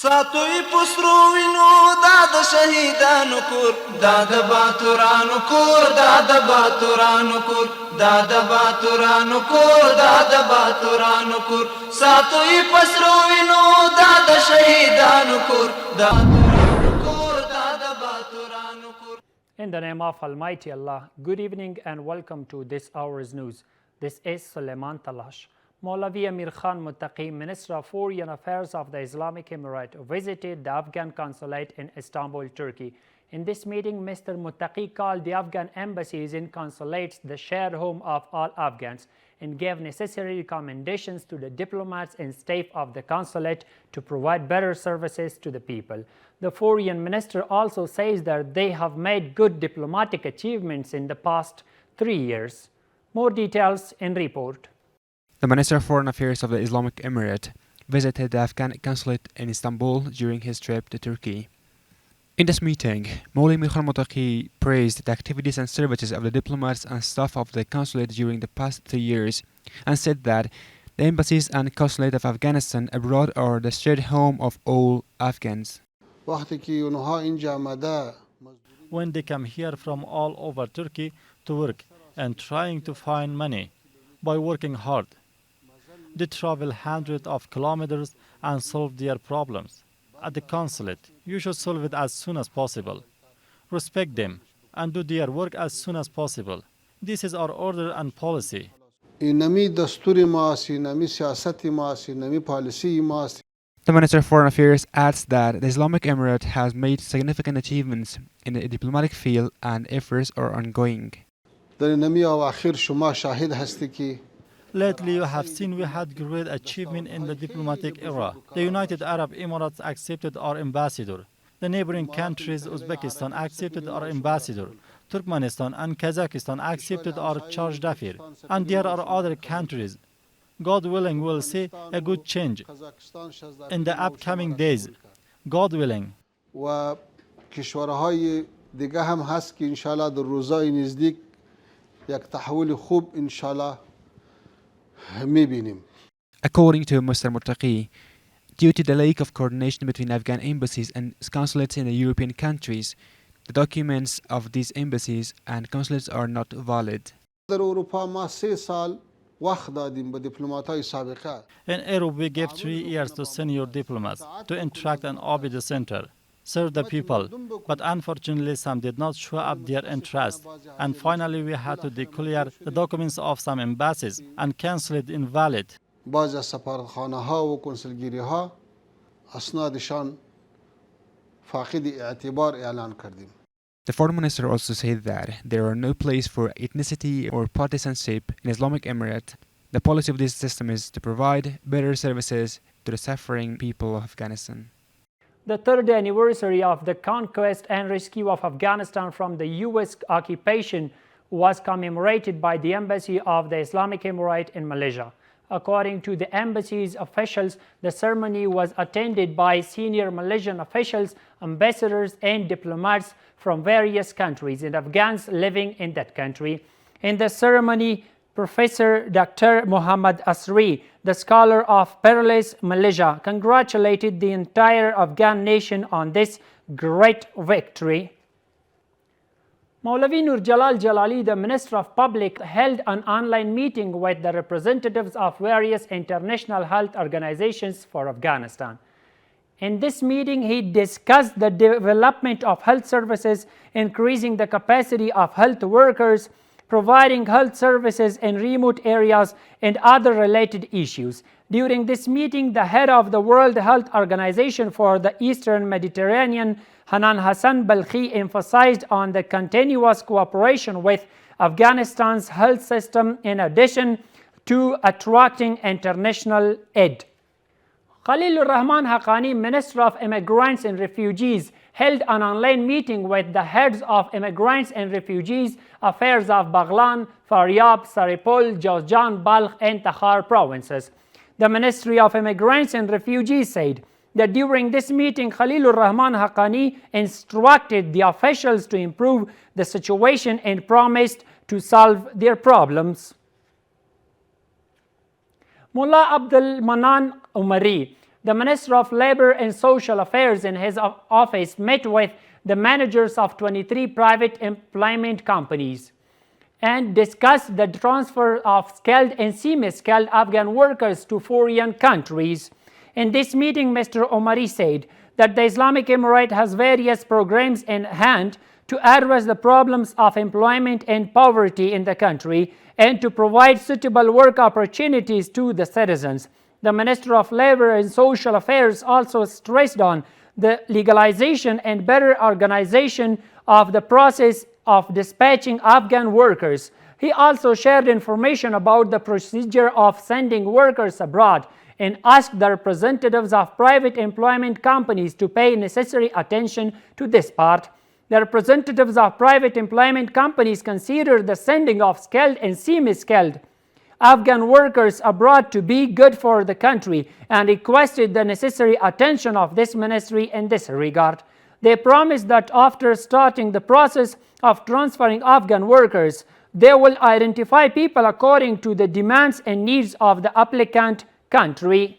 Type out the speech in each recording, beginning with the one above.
ساتوی پسرو وینو دا د شهیدانو کور دا د باتورانو کور دا د باتورانو کور دا د باتورانو کور دا د باتورانو کور ساتوی پسرو وینو دا د شهیدانو کور دا In the name of Almighty Allah, good evening and welcome to this hour's news. This is Suleiman Talash. Maulavi Amir Khan Muttaqi, Minister of Foreign Affairs of the Islamic Emirate, visited the Afghan consulate in Istanbul, Turkey. In this meeting, Mr. Muttaqi called the Afghan embassies and consulates the shared home of all Afghans and gave necessary recommendations to the diplomats and staff of the consulate to provide better services to the people. The foreign minister also says that they have made good diplomatic achievements in the past 3 years. More details in report. The Minister of Foreign Affairs of the Islamic Emirate visited the Afghan consulate in Istanbul during his trip to Turkey. In this meeting, Maulvi Amir Khan Muttaqi praised the activities and services of the diplomats and staff of the consulate during the past 3 years and said that the embassies and consulate of Afghanistan abroad are the shared home of all Afghans. When they come here from all over Turkey to work and trying to find money by working hard, they travel hundreds of kilometers and solve their problems. At the consulate, you should solve it as soon as possible. Respect them and do their work as soon as possible. This is our order and policy. The Minister of Foreign Affairs adds that the Islamic Emirate has made significant achievements in the diplomatic field and efforts are ongoing. Lately, you have seen we had great achievement in the diplomatic era. The United Arab Emirates accepted our ambassador. The neighboring countries, Uzbekistan, accepted our ambassador. Turkmenistan and Kazakhstan accepted our charge d'affaires. And there are other countries. God willing, we'll see a good change in the upcoming days. God willing. According to Mr. Muttaqi, due to the lack of coordination between Afghan embassies and consulates in the European countries, the documents of these embassies and consulates are not valid. In Europe, we gave 3 years to senior diplomats to interact and orbit the center, serve the people, but unfortunately some did not show up their interest. And finally, we had to declare the documents of some embassies and cancel it invalid. The foreign minister also said that there are no place for ethnicity or partisanship in Islamic Emirate. The policy of this system is to provide better services to the suffering people of Afghanistan. The third anniversary of the conquest and rescue of Afghanistan from the U.S. occupation was commemorated by the Embassy of the Islamic Emirate in Malaysia. According to the embassy's officials, the ceremony was attended by senior Malaysian officials, ambassadors, and diplomats from various countries and Afghans living in that country. In the ceremony, Professor Dr. Muhammad Asri, the scholar of Peerless Malaysia, congratulated the entire Afghan nation on this great victory. Maulavi Nur Jalal Jalali, the Minister of Public, held an online meeting with the representatives of various international health organizations for Afghanistan. In this meeting, he discussed the development of health services, increasing the capacity of health workers, providing health services in remote areas, and other related issues. During this meeting, the head of the World Health Organization for the Eastern Mediterranean, Hanan Hassan Balkhi, emphasized on the continuous cooperation with Afghanistan's health system in addition to attracting international aid. Khalilur Rahman Haqqani, Minister of Immigrants and Refugees, held an online meeting with the heads of Immigrants and Refugees Affairs of Baghlan, Faryab, Saripol, Jawzjan, Balkh, and Takhar provinces. The Ministry of Immigrants and Refugees said that during this meeting, Khalilur Rahman Haqqani instructed the officials to improve the situation and promised to solve their problems. Mullah Abdul Manan Umari, The Minister of Labor and Social Affairs in his office met with the managers of 23 private employment companies and discussed the transfer of skilled and semi-skilled Afghan workers to foreign countries. In this meeting, Mr. Omari said that the Islamic Emirate has various programs in hand to address the problems of employment and poverty in the country and to provide suitable work opportunities to the citizens. The Minister of Labor and Social Affairs also stressed on the legalization and better organization of the process of dispatching Afghan workers. He also shared information about the procedure of sending workers abroad and asked the representatives of private employment companies to pay necessary attention to this part. The representatives of private employment companies consider the sending of skilled and semi-skilled Afghan workers abroad to be good for the country and requested the necessary attention of this ministry in this regard. They promised that after starting the process of transferring Afghan workers, they will identify people according to the demands and needs of the applicant country.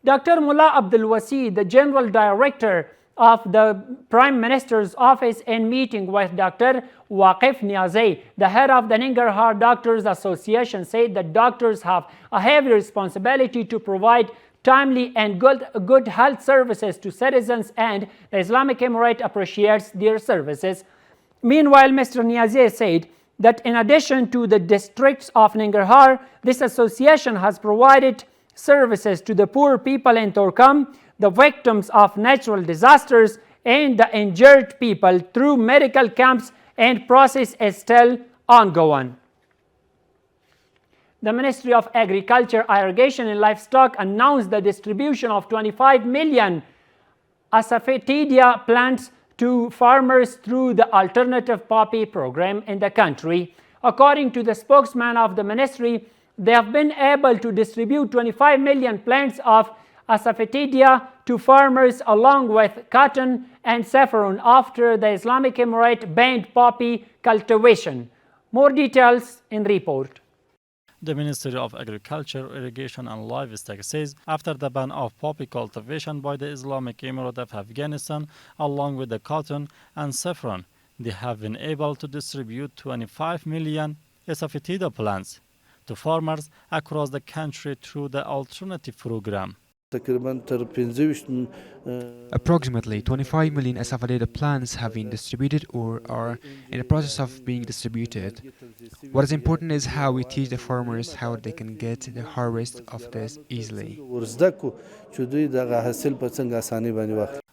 Dr. Mullah Abdul Wasi, the General Director of the Prime Minister's office, in meeting with Dr. Waqif Niazi, the head of the Nangarhar Doctors Association, said that doctors have a heavy responsibility to provide timely and good health services to citizens, and the Islamic Emirate appreciates their services. Meanwhile, Mr. Niazi said that in addition to the districts of Nangarhar, this association has provided services to the poor people in Torkam, the victims of natural disasters, and the injured people through medical camps, and process is still ongoing. The Ministry of Agriculture, Irrigation and Livestock announced the distribution of 25 million asafoetida plants to farmers through the alternative poppy program in the country. According to the spokesman of the ministry, they have been able to distribute 25 million plants of asafoetida to farmers along with cotton and saffron after the Islamic Emirate banned poppy cultivation. More details in report. The Ministry of Agriculture, Irrigation and Livestock says after the ban of poppy cultivation by the Islamic Emirate of Afghanistan along with the cotton and saffron, they have been able to distribute 25 million asafoetida plants to farmers across the country through the alternative program. Approximately 25 million asafoetida plants have been distributed or are in the process of being distributed. What is important is how we teach the farmers how they can get the harvest of this easily.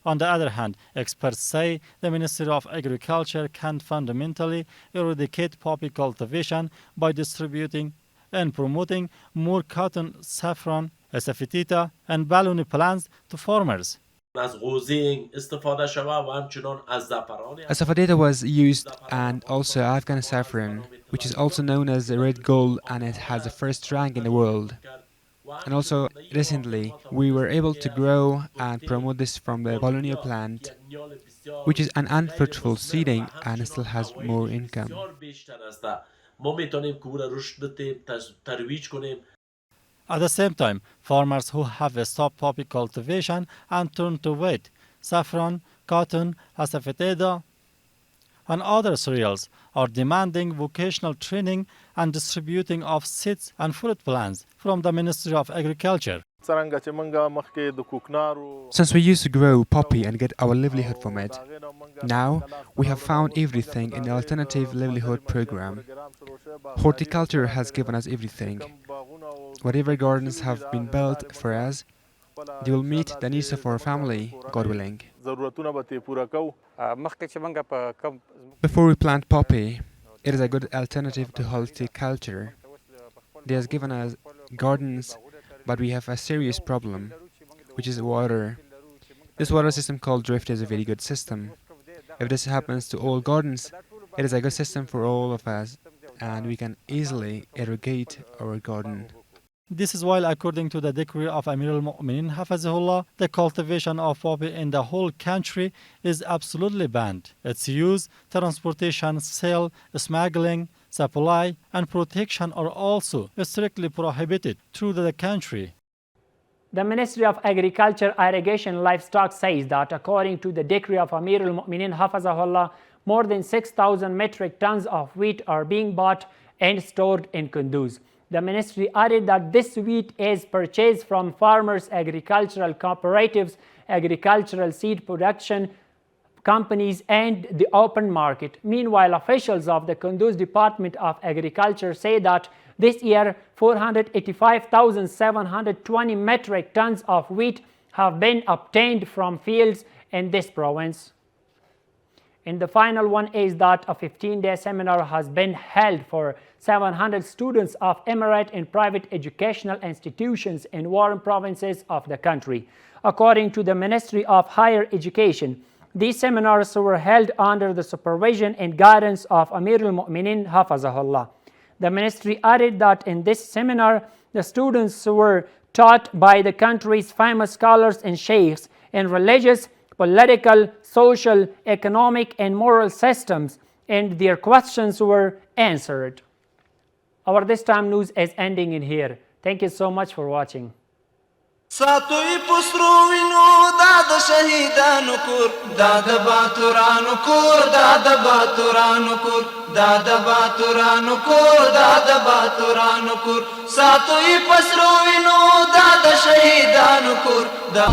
On the other hand, experts say the Ministry of Agriculture can fundamentally eradicate poppy cultivation by distributing and promoting more cotton, saffron, asafoetida and baloney plants to farmers. Asafoetida was used, and also Afghan saffron, which is also known as the red gold, and it has the first rank in the world. And also recently we were able to grow and promote this from the baloney plant, which is an unfruitful seeding and still has more income. At the same time, farmers who have stopped poppy cultivation and turned to wheat, saffron, cotton, asafoetida, and other cereals are demanding vocational training and distributing of seeds and fruit plants from the Ministry of Agriculture. Since we used to grow poppy and get our livelihood from it, now we have found everything in the alternative livelihood program. Horticulture has given us everything. Whatever gardens have been built for us, they will meet the needs of our family, God willing. Before we plant poppy, it is a good alternative to horticulture. They have given us gardens, but we have a serious problem, which is water. This water system called drift is a very good system. If this happens to all gardens, it is a good system for all of us, and we can easily irrigate our garden. This is while, according to the decree of Amir al-Mu'minin Hafazahullah, the cultivation of poppy in the whole country is absolutely banned. Its use, transportation, sale, smuggling, supply, and protection are also strictly prohibited through the country. The Ministry of Agriculture, Irrigation and Livestock says that according to the decree of Amir al-Mu'minin Hafazahullah, more than 6,000 metric tons of wheat are being bought and stored in Kunduz. The ministry added that this wheat is purchased from farmers, agricultural cooperatives, agricultural seed production companies and the open market. Meanwhile, officials of the Kunduz Department of Agriculture say that this year 485,720 metric tons of wheat have been obtained from fields in this province. And the final one is that a 15-day seminar has been held for 700 students of emirate and private educational institutions in warm provinces of the country. According to the Ministry of Higher Education, these seminars were held under the supervision and guidance of Amir al-Mu'minin Hafazahullah. The ministry added that in this seminar, the students were taught by the country's famous scholars and sheikhs in religious, political, social, economic, and moral systems, and their questions were answered. Our This Time news is ending in here. Thank you so much for watching. ساتوی پسرو وینو دا د شهیدانو کور دا د باتورانو کور دا د باتورانو کور دا د باتورانو کور دا د باتورانو کور ساتوی پسرو وینو دا د شهیدانو کور دا